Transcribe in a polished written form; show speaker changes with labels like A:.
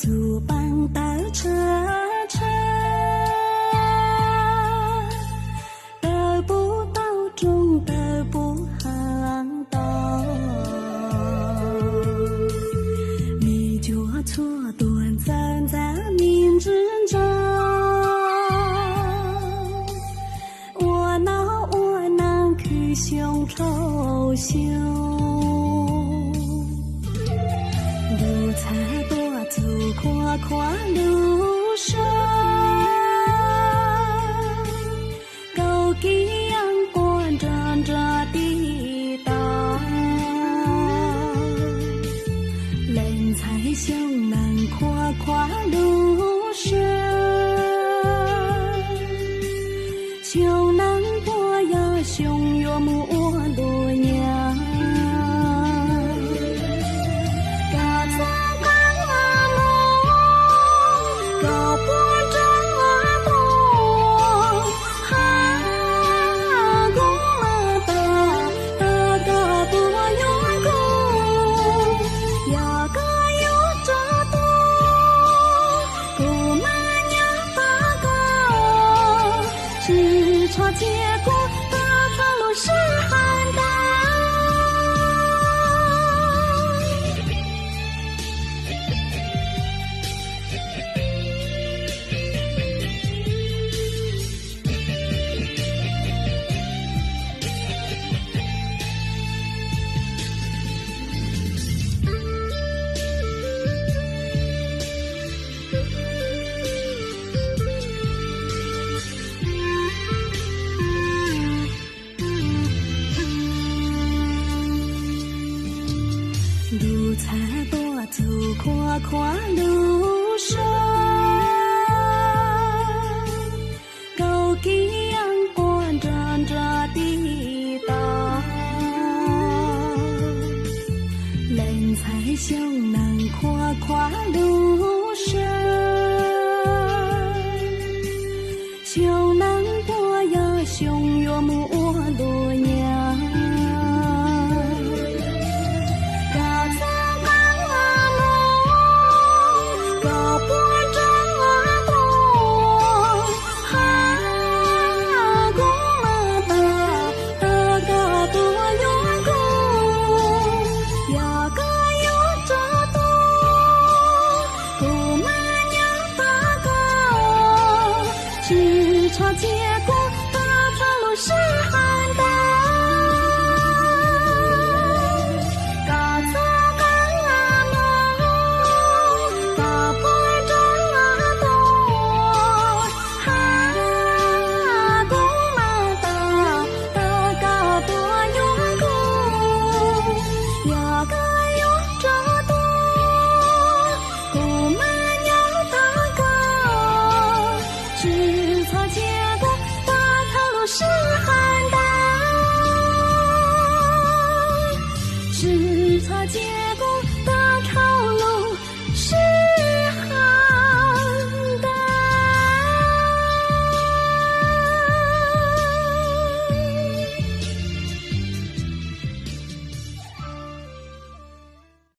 A: 祖邦的车车，得不到中得不行道，你就错断站在明之中，我能去胸抽胸，路才多走跨跨路上，高给阳光照着地道，人才向南跨跨路上，向南坡呀向岳母路娘。结果大长路是寒冬。路才多走跨跨路上，高给阳光照着地道，人才向南跨跨路上，向南坡呀向岳母路娘。只差结果。